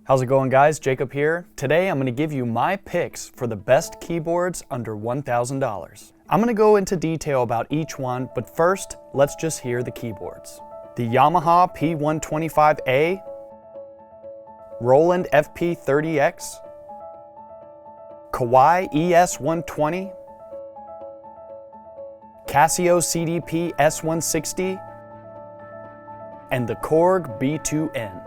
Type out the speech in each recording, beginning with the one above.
How's it going, guys? Jacob here. Today I'm going to give you my picks for the best keyboards under $1,000. I'm going to go into detail about each one, but first, let's just hear the keyboards. The Yamaha P-125a, Roland FP-30X, Kawai ES120, Casio CDP-S160, and the Korg B2.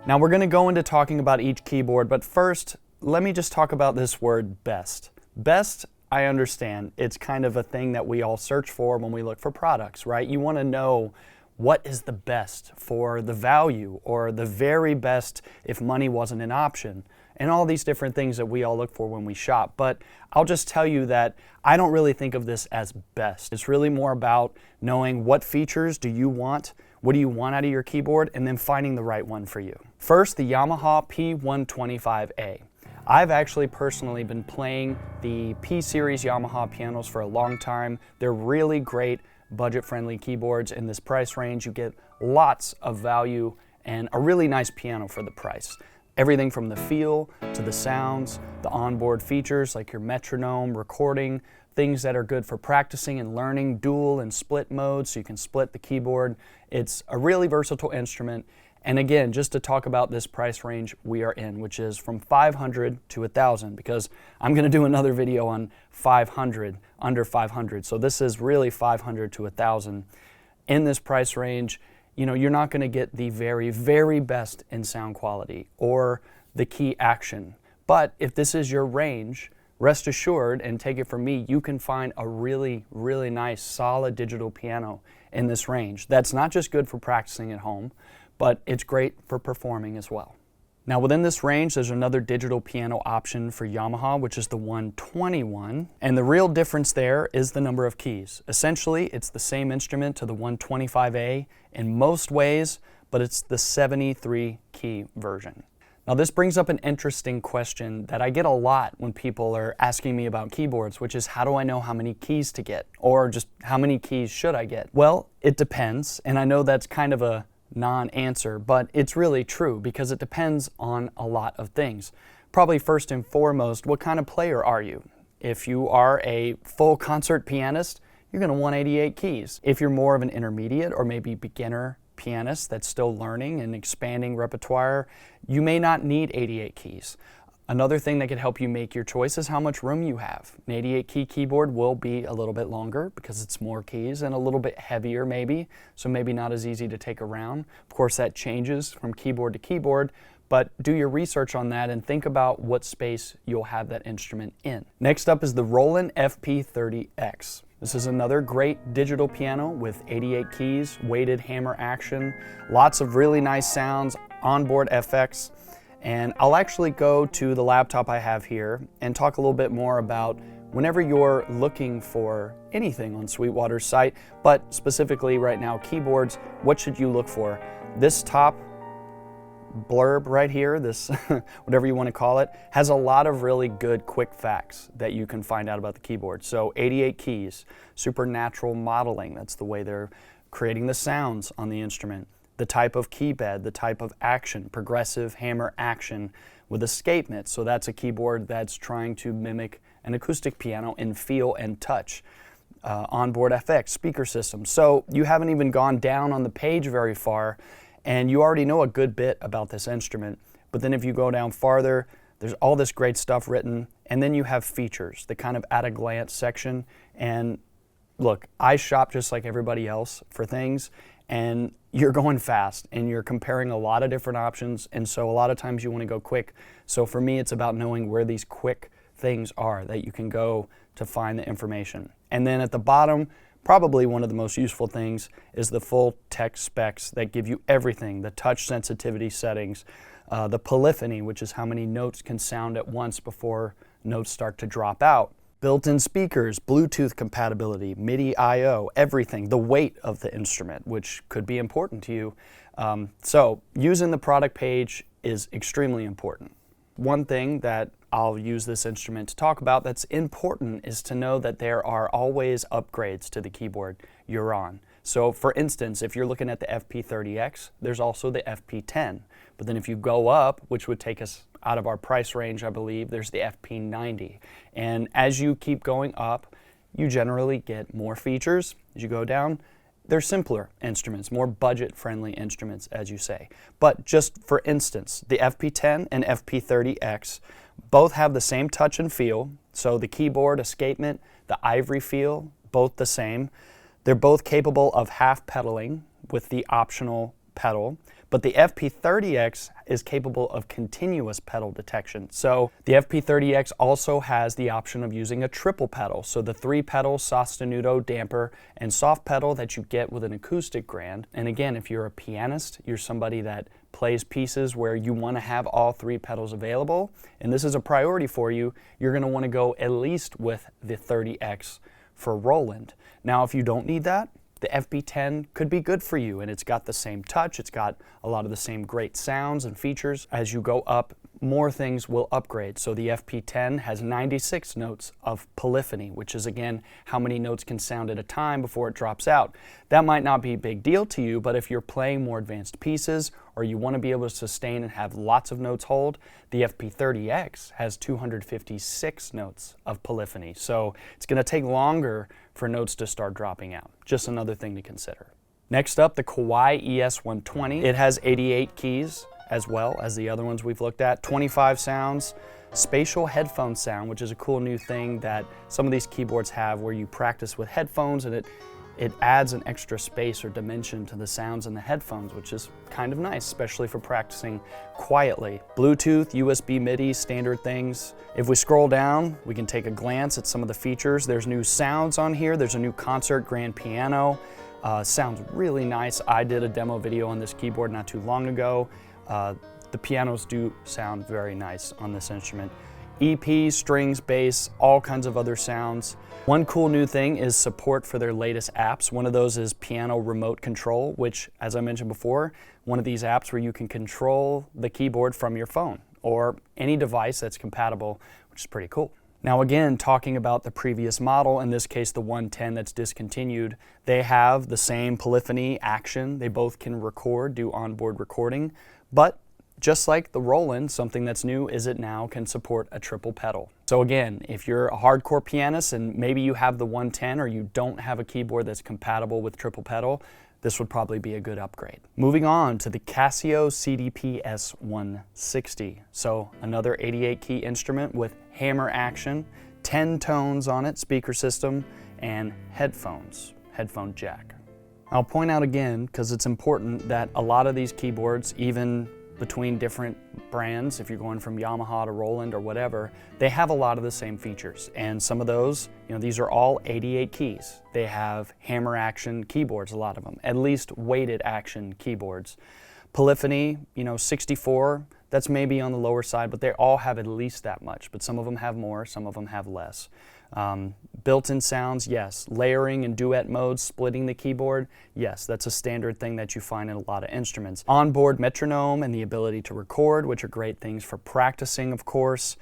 Now we're going to go into talking about each keyboard, but first, let me just talk about this word best. Best, I understand, it's kind of a thing that we all search for when we look for products, right? You want to know what is the best for the value, or the very best if money wasn't an option, and all these different things that we all look for when we shop. But I'll just tell you that I don't really think of this as best. It's really more about knowing what features do you want, what do you want out of your keyboard, and then finding the right one for you. First, the Yamaha P-125a. I've actually personally been playing the P-Series Yamaha pianos for a long time. They're really great budget-friendly keyboards. In this price range, you get lots of value and a really nice piano for the price. Everything from the feel to the sounds, the onboard features like your metronome, recording, things that are good for practicing and learning, dual and split modes so you can split the keyboard. It's a really versatile instrument. And again, just to talk about this price range we are in, which is from $500 to $1,000, because I'm going to do another video on 500, under 500. So this is really 500 to 1,000. In this price range, you know, you're not going to get the very, very best in sound quality or the key action. But if this is your range, rest assured, and take it from me, you can find a really, really nice, solid digital piano in this range. That's not just good for practicing at home, but it's great for performing as well. Now within this range, there's another digital piano option for Yamaha, which is the 121. And the real difference there is the number of keys. Essentially, it's the same instrument to the 125a in most ways, but it's the 73 key version. Now this brings up an interesting question that I get a lot when people are asking me about keyboards, which is how do I know how many keys to get? Or just how many keys should I get? Well, it depends, and I know that's kind of a non-answer, but it's really true because it depends on a lot of things. Probably first and foremost, what kind of player are you? If you are a full concert pianist, you're going to want 88 keys. If you're more of an intermediate or maybe beginner pianist that's still learning and expanding repertoire, you may not need 88 keys. Another thing that could help you make your choice is how much room you have. An 88 key keyboard will be a little bit longer because it's more keys and a little bit heavier maybe, so maybe not as easy to take around. Of course, that changes from keyboard to keyboard, but do your research on that and think about what space you'll have that instrument in. Next up is the Roland FP-30X. This is another great digital piano with 88 keys, weighted hammer action, lots of really nice sounds, onboard FX. And I'll actually go to the laptop I have here and talk a little bit more about whenever you're looking for anything on Sweetwater's site, but specifically right now keyboards, what should you look for? This top blurb right here, this whatever you want to call it, has a lot of really good quick facts that you can find out about the keyboard. So 88 keys, supernatural modeling, that's the way they're creating the sounds on the instrument. The type of key bed, the type of action, progressive hammer action with escapement. So that's a keyboard that's trying to mimic an acoustic piano in feel and touch. Onboard FX, speaker system. So you haven't even gone down on the page very far, and you already know a good bit about this instrument. But then if you go down farther, there's all this great stuff written, and then you have features, the kind of at-a-glance section. And look, I shop just like everybody else for things, and you're going fast and you're comparing a lot of different options, and so a lot of times you want to go quick. So for me, it's about knowing where these quick things are that you can go to find the information. And then at the bottom, probably one of the most useful things is the full text specs that give you everything, the touch sensitivity settings, the polyphony, which is how many notes can sound at once before notes start to drop out. Built-in speakers, Bluetooth compatibility, MIDI I/O, everything, the weight of the instrument, which could be important to you. So using the product page is extremely important. One thing that I'll use this instrument to talk about that's important is to know that there are always upgrades to the keyboard you're on. So for instance, if you're looking at the FP-30X, there's also the FP-10. But then if you go up, which would take us out of our price range, I believe, there's the FP-90. And as you keep going up, you generally get more features. As you go down, they're simpler instruments, more budget-friendly instruments, as you say. But just for instance, the FP-10 and FP-30X both have the same touch and feel. So the keyboard escapement, the ivory feel, both the same. They're both capable of half pedaling with the optional pedal. But the FP-30X is capable of continuous pedal detection. So the FP-30X also has the option of using a triple pedal. So the 3-pedal sostenuto damper and soft pedal that you get with an acoustic grand. And again, if you're a pianist, you're somebody that plays pieces where you want to have all 3 pedals available, and this is a priority for you, you're going to want to go at least with the 30X for Roland. Now, if you don't need that, the FP-10 could be good for you, and it's got the same touch, it's got a lot of the same great sounds and features. As you go up, more things will upgrade. So the FP-10 has 96 notes of polyphony, which is again how many notes can sound at a time before it drops out. That might not be a big deal to you, but if you're playing more advanced pieces or you want to be able to sustain and have lots of notes hold, the FP-30X has 256 notes of polyphony. So it's going to take longer for notes to start dropping out. Just another thing to consider. Next up, the Kawai ES120. It has 88 keys as well as the other ones we've looked at, 25 sounds, spatial headphone sound, which is a cool new thing that some of these keyboards have where you practice with headphones and it adds an extra space or dimension to the sounds in the headphones, which is kind of nice, especially for practicing quietly. Bluetooth, USB MIDI, standard things. If we scroll down, we can take a glance at some of the features. There's new sounds on here. There's a new concert grand piano. Sounds really nice. I did a demo video on this keyboard not too long ago. The pianos do sound very nice on this instrument. EP, strings, bass, all kinds of other sounds. One cool new thing is support for their latest apps. One of those is piano remote control, which, as I mentioned before, one of these apps where you can control the keyboard from your phone or any device that's compatible, which is pretty cool. Now again, talking about the previous model, in this case the 110 that's discontinued, they have the same polyphony action. They both can record, do onboard recording, but just like the Roland, something that's new is it now can support a triple pedal. So again, if you're a hardcore pianist and maybe you have the 110 or you don't have a keyboard that's compatible with triple pedal, this would probably be a good upgrade. Moving on to the Casio CDP-S160. So another 88 key instrument with hammer action, 10 tones on it, speaker system, and headphones, headphone jack. I'll point out again, because it's important, that a lot of these keyboards, even between different brands, if you're going from Yamaha to Roland or whatever, they have a lot of the same features. And some of those, these are all 88 keys. They have hammer action keyboards, a lot of them, at least weighted action keyboards. Polyphony, 64, that's maybe on the lower side, but they all have at least that much. But some of them have more, some of them have less. Built-in sounds, yes. Layering and duet modes, splitting the keyboard, yes, that's a standard thing that you find in a lot of instruments. Onboard metronome and the ability to record, which are great things for practicing, of course.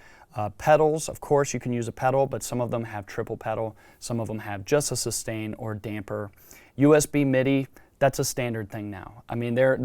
Pedals, of course, you can use a pedal, but some of them have triple pedal. Some of them have just a sustain or damper. USB MIDI, that's a standard thing now. I mean, there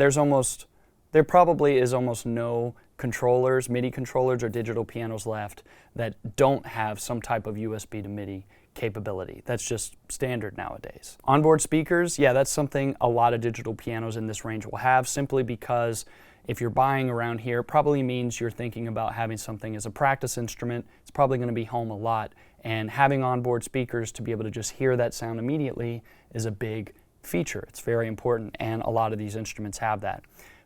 probably is almost no controllers, MIDI controllers or digital pianos left that don't have some type of USB to MIDI capability. That's just standard nowadays. Onboard speakers, yeah, that's something a lot of digital pianos in this range will have, simply because if you're buying around here, it probably means you're thinking about having something as a practice instrument. It's probably going to be home a lot, and having onboard speakers to be able to just hear that sound immediately is a big feature. It's very important, and a lot of these instruments have that.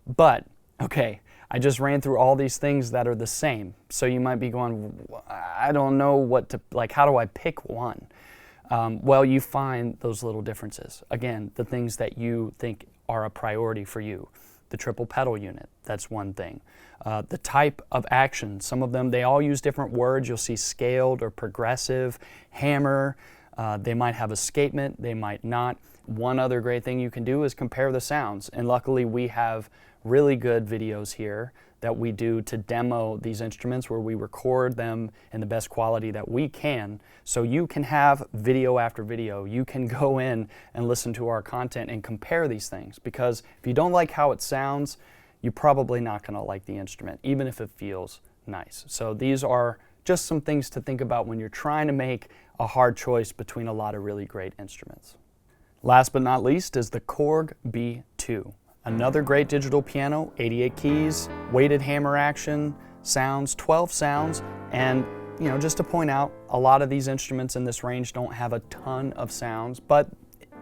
But, okay, I just ran through all these things that are the same. So you might be going, I don't know what to, how do I pick one? Well, you find those little differences. Again, the things that you think are a priority for you. The triple pedal unit, that's one thing. The type of action, some of them, they all use different words. You'll see scaled or progressive, hammer, They might have escapement, they might not. One other great thing you can do is compare the sounds, and luckily we have really good videos here that we do to demo these instruments where we record them in the best quality that we can, so you can have video after video. You can go in and listen to our content and compare these things, because if you don't like how it sounds, you're probably not going to like the instrument, even if it feels nice. So these are just some things to think about when you're trying to make a hard choice between a lot of really great instruments. Last but not least is the Korg B2. Another great digital piano, 88 keys, weighted hammer action, sounds, 12 sounds, and just to point out, a lot of these instruments in this range don't have a ton of sounds, but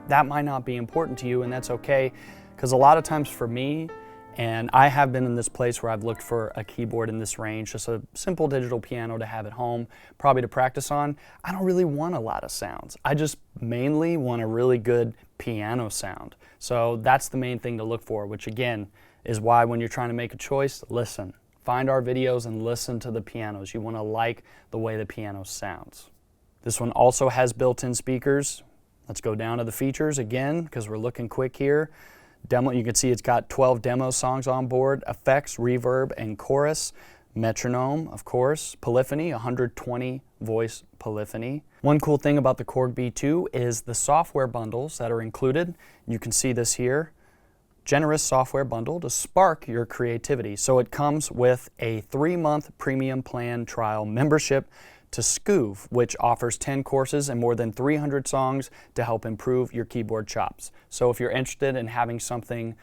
that might not be important to you, and that's okay, because a lot of times for me, and I have been in this place where I've looked for a keyboard in this range, just a simple digital piano to have at home, probably to practice on. I don't really want a lot of sounds. I just mainly want a really good piano sound. So that's the main thing to look for, which again is why when you're trying to make a choice, listen. Find our videos and listen to the pianos. You want to like the way the piano sounds. This one also has built-in speakers. Let's go down to the features again, because we're looking quick here. Demo, you can see it's got 12 demo songs on board, effects, reverb, and chorus, metronome, of course, polyphony, 120 voice polyphony. One cool thing about the Korg B2 is the software bundles that are included. You can see this here. Generous software bundle to spark your creativity. So it comes with a 3-month premium plan trial membership to Scoove, which offers 10 courses and more than 300 songs to help improve your keyboard chops. So if you're interested in having something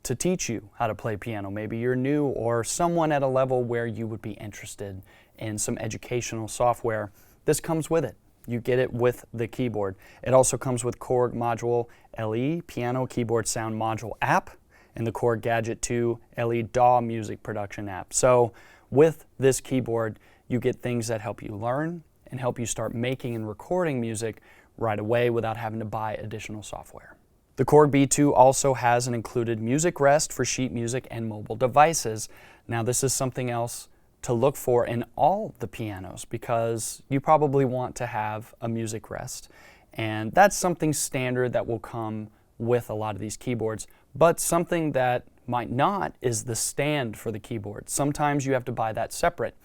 to teach you how to play piano, maybe you're new or someone at a level where you would be interested in some educational software, this comes with it. You get it with the keyboard. It also comes with Korg Module LE Piano Keyboard Sound Module app and the Korg Gadget 2 LE DAW Music Production app. So with this keyboard, you get things that help you learn and help you start making and recording music right away without having to buy additional software. The Korg B2 also has an included music rest for sheet music and mobile devices. Now this is something else to look for in all the pianos, because you probably want to have a music rest, and that's something standard that will come with a lot of these keyboards. But something that might not is the stand for the keyboard. Sometimes you have to buy that separate.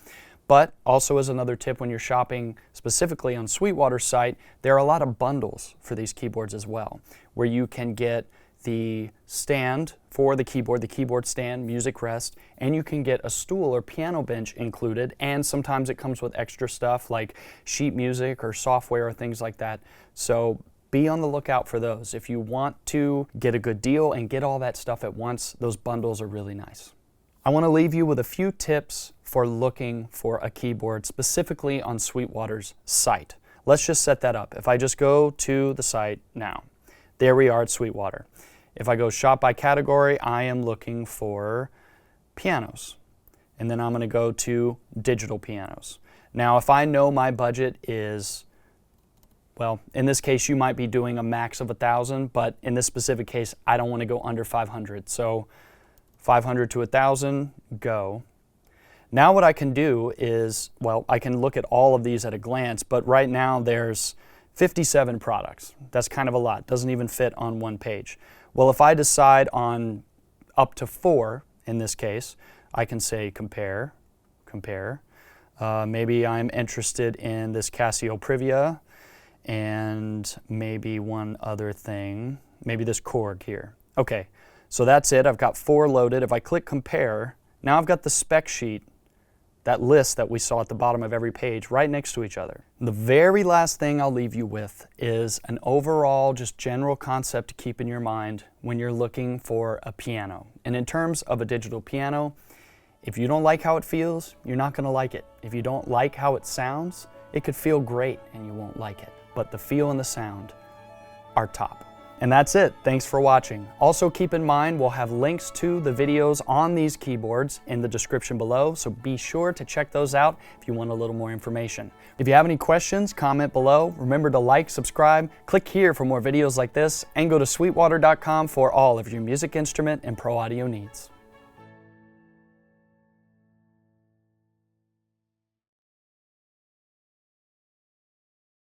But also, as another tip, when you're shopping specifically on Sweetwater's site, there are a lot of bundles for these keyboards as well, where you can get the stand for the keyboard stand, music rest, and you can get a stool or piano bench included, and sometimes it comes with extra stuff like sheet music or software or things like that. So be on the lookout for those. If you want to get a good deal and get all that stuff at once, those bundles are really nice. I want to leave you with a few tips for looking for a keyboard specifically on Sweetwater's site. Let's just set that up. If I just go to the site now, there we are at Sweetwater. If I go shop by category, I am looking for pianos. And then I'm going to go to digital pianos. Now, if I know my budget is, well, in this case, you might be doing a max of 1,000, but in this specific case, I don't want to go under 500. So 500 to 1,000, go. Now what I can do is, well, I can look at all of these at a glance, but right now there's 57 products. That's kind of a lot. Doesn't even fit on one page. Well, if I decide on up to 4, in this case, I can say compare, compare. Maybe I'm interested in this Casio Privia and maybe one other thing, maybe this Korg here. Okay, so that's it. I've got 4 loaded. If I click compare, now I've got the spec sheet, that list that we saw at the bottom of every page, right next to each other. The very last thing I'll leave you with is an overall, just general concept to keep in your mind when you're looking for a piano. And in terms of a digital piano, if you don't like how it feels, you're not going to like it. If you don't like how it sounds, it could feel great and you won't like it. But the feel and the sound are top. And that's it. Thanks for watching. Also keep in mind we'll have links to the videos on these keyboards in the description below, so be sure to check those out if you want a little more information. If you have any questions, comment below. Remember to like, subscribe, click here for more videos like this, and go to sweetwater.com for all of your music instrument and pro audio needs.